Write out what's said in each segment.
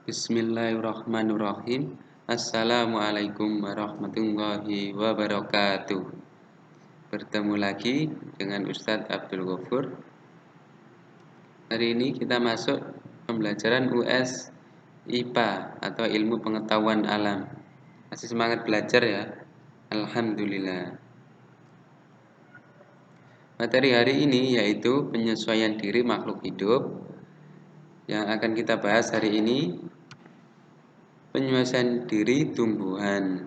Bismillahirrahmanirrahim. Assalamualaikum warahmatullahi wabarakatuh. Bertemu lagi dengan Ustadz Abdul Ghafur. Hari ini kita masuk pembelajaran US IPA atau Ilmu Pengetahuan Alam. Masih semangat belajar ya? Alhamdulillah. Materi hari ini yaitu penyesuaian diri makhluk hidup. Yang akan kita bahas hari ini, penyesuaian diri tumbuhan.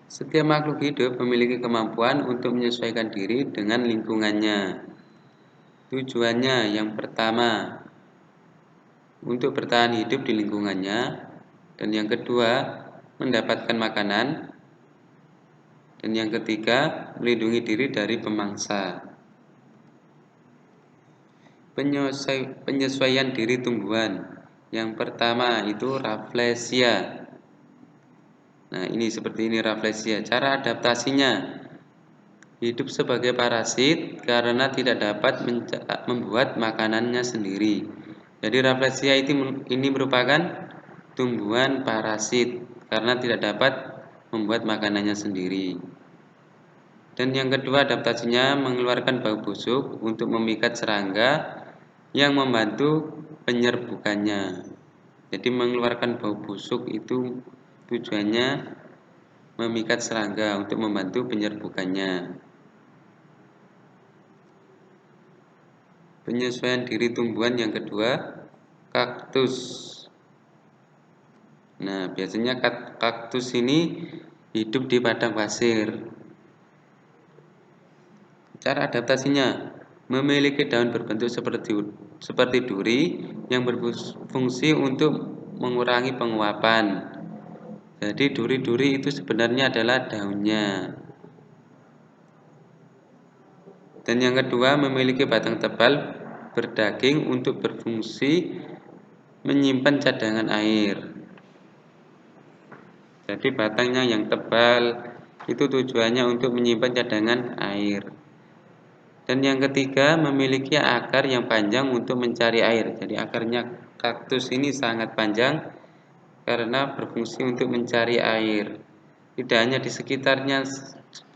Setiap makhluk hidup memiliki kemampuan untuk menyesuaikan diri dengan lingkungannya. Tujuannya yang pertama, untuk bertahan hidup di lingkungannya, dan yang kedua, mendapatkan makanan, dan yang ketiga, melindungi diri dari pemangsa. Penyesuaian diri tumbuhan. Yang pertama itu raflesia. Nah, ini seperti ini raflesia. Cara adaptasinya, hidup sebagai parasit karena tidak dapat membuat makanannya sendiri. Jadi raflesia ini merupakan tumbuhan parasit karena tidak dapat membuat makanannya sendiri. Dan yang kedua, adaptasinya mengeluarkan bau busuk untuk memikat serangga yang membantu penyerbukannya. Jadi mengeluarkan bau busuk itu tujuannya memikat serangga untuk membantu penyerbukannya. Penyesuaian diri tumbuhan yang kedua, kaktus. Nah, biasanya kaktus ini hidup di padang pasir. Cara adaptasinya, memiliki daun berbentuk seperti duri yang berfungsi untuk mengurangi penguapan. Jadi duri-duri itu sebenarnya adalah daunnya. Dan yang kedua, memiliki batang tebal berdaging untuk berfungsi menyimpan cadangan air. Jadi batangnya yang tebal itu tujuannya untuk menyimpan cadangan air. Dan yang ketiga, memiliki akar yang panjang untuk mencari air. Jadi akarnya kaktus ini sangat panjang karena berfungsi untuk mencari air. Tidak hanya di sekitarnya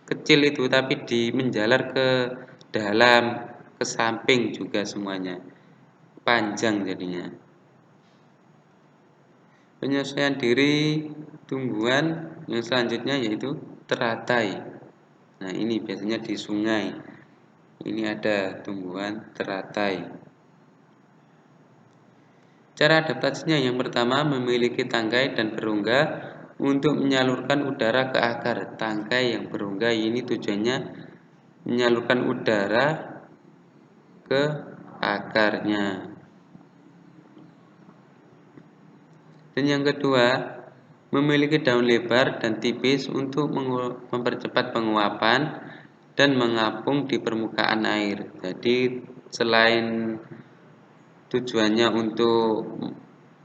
kecil itu, tapi menjalar ke dalam, ke samping juga semuanya. Panjang jadinya. Penyesuaian diri tumbuhan yang selanjutnya yaitu teratai. Nah, ini biasanya di sungai. Ini ada tumbuhan teratai. Cara adaptasinya yang pertama, memiliki tangkai dan berongga untuk menyalurkan udara ke akar. Tangkai yang berongga ini tujuannya menyalurkan udara ke akarnya. Dan yang kedua, memiliki daun lebar dan tipis untuk mempercepat penguapan dan mengapung di permukaan air. Jadi selain tujuannya untuk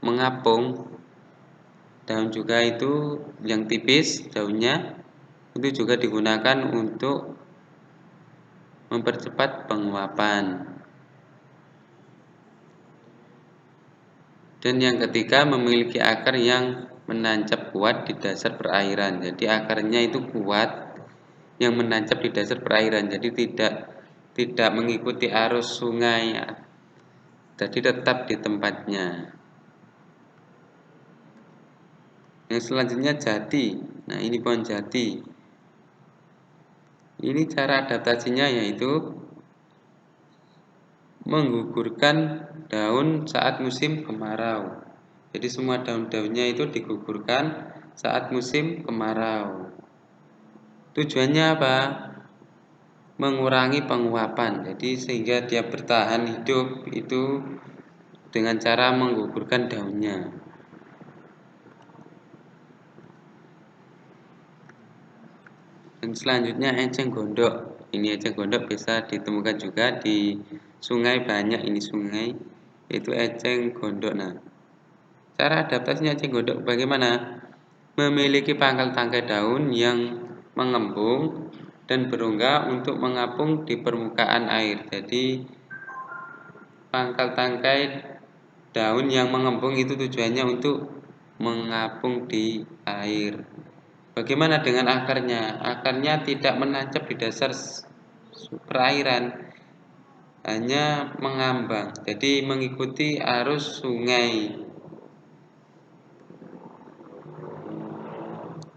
mengapung, daun juga itu yang tipis daunnya itu juga digunakan untuk mempercepat penguapan. Dan yang ketiga, memiliki akar yang menancap kuat di dasar perairan. Jadi akarnya itu kuat yang menancap di dasar perairan. Jadi tidak mengikuti arus sungai. Jadi tetap di tempatnya. Yang selanjutnya jati. Nah, ini pohon jati. Ini cara adaptasinya yaitu menggugurkan daun saat musim kemarau. Jadi semua daun-daunnya itu digugurkan saat musim kemarau. Tujuannya apa? Mengurangi penguapan. Jadi sehingga dia bertahan hidup itu dengan cara menggugurkan daunnya. Dan selanjutnya eceng gondok. Ini eceng gondok bisa ditemukan juga di sungai, banyak ini sungai, yaitu eceng gondok. Nah, cara adaptasinya eceng gondok bagaimana? Memiliki pangkal tangkai daun yang mengembung dan berongga untuk mengapung di permukaan air. Jadi pangkal tangkai daun yang mengembung itu tujuannya untuk mengapung di air. Bagaimana dengan akarnya? Akarnya tidak menancap di dasar perairan, hanya mengambang, jadi mengikuti arus sungai,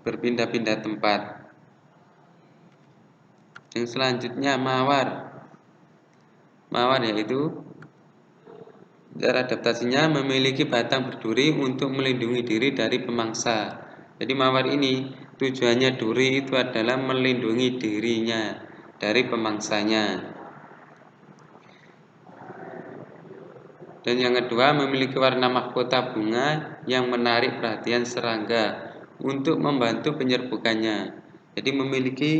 berpindah-pindah tempat. Yang selanjutnya mawar. Mawar yaitu cara adaptasinya memiliki batang berduri untuk melindungi diri dari pemangsa. Jadi mawar ini tujuannya duri itu adalah melindungi dirinya dari pemangsanya. Dan yang kedua memiliki warna mahkota bunga yang menarik perhatian serangga untuk membantu penyerbukannya. Jadi memiliki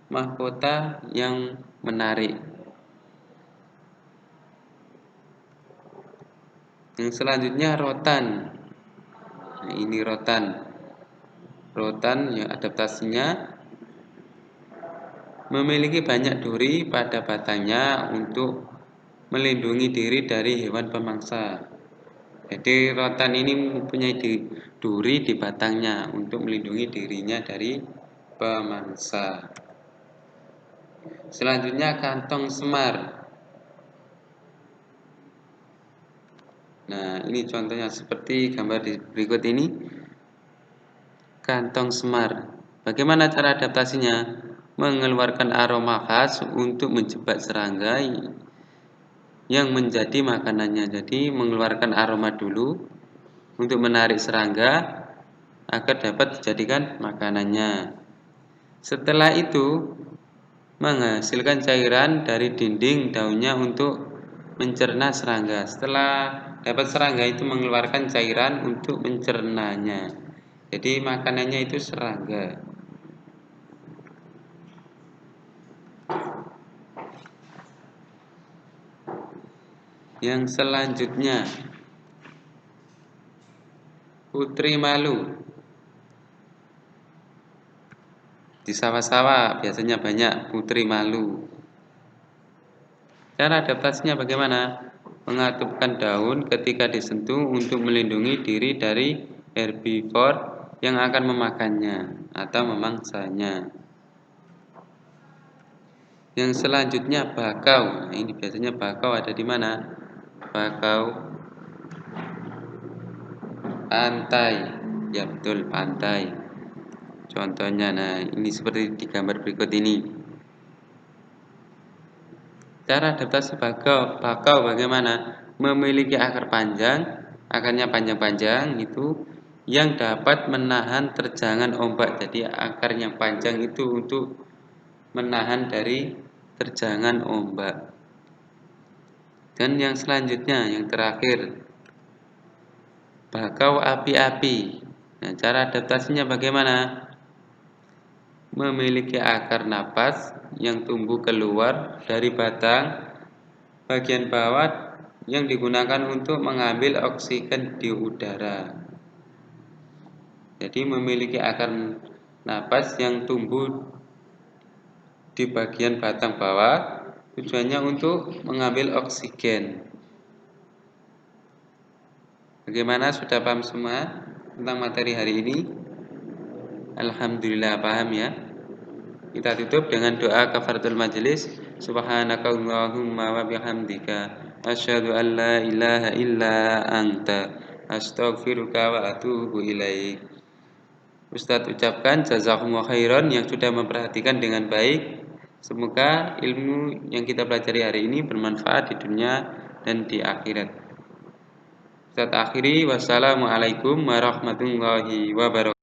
mahkota yang menarik. Yang selanjutnya rotan. Nah, ini rotan. Rotan yang adaptasinya memiliki banyak duri pada batangnya untuk melindungi diri dari hewan pemangsa. Jadi rotan ini mempunyai duri di batangnya untuk melindungi dirinya dari pemangsa. Selanjutnya kantong semar. Nah, ini contohnya seperti gambar di berikut ini. Kantong semar. Bagaimana cara adaptasinya? Mengeluarkan aroma khas untuk menjebak serangga yang menjadi makanannya. Jadi mengeluarkan aroma dulu untuk menarik serangga agar dapat dijadikan makanannya. Setelah itu menghasilkan cairan dari dinding daunnya untuk mencerna serangga. Setelah dapat serangga itu mengeluarkan cairan untuk mencernanya. Jadi makanannya itu serangga. Yang selanjutnya putri malu. Di sawah-sawah biasanya banyak putri malu. Cara adaptasinya bagaimana? Mengatupkan daun ketika disentuh untuk melindungi diri dari herbivor yang akan memakannya atau memangsanya. Yang selanjutnya bakau. Nah, ini biasanya bakau ada di mana? Bakau pantai. Ya betul, pantai. Contohnya, nah ini seperti di gambar berikut ini. Cara adaptasi bakau bagaimana? Memiliki akar panjang, akarnya panjang-panjang itu yang dapat menahan terjangan ombak. Jadi akarnya panjang itu untuk menahan dari terjangan ombak. Dan yang selanjutnya, yang terakhir, bakau api-api. Nah, cara adaptasinya bagaimana? Memiliki akar napas yang tumbuh keluar dari batang bagian bawah yang digunakan untuk mengambil oksigen di udara. Jadi memiliki akar napas yang tumbuh di bagian batang bawah tujuannya untuk mengambil oksigen. Bagaimana, sudah paham semua tentang materi hari ini? Alhamdulillah paham ya. Kita tutup dengan doa kafaratul majelis. Subhanakallahumma wa bihamdika asyhadu an la ilaha illa anta astaghfiruka wa atubu ilaik. Ustadz ucapkan jazakumullah khairan yang sudah memperhatikan dengan baik. Semoga ilmu yang kita pelajari hari ini bermanfaat di dunia dan di akhirat. Ustadz akhiri, wassalamualaikum warahmatullahi wabarakatuh.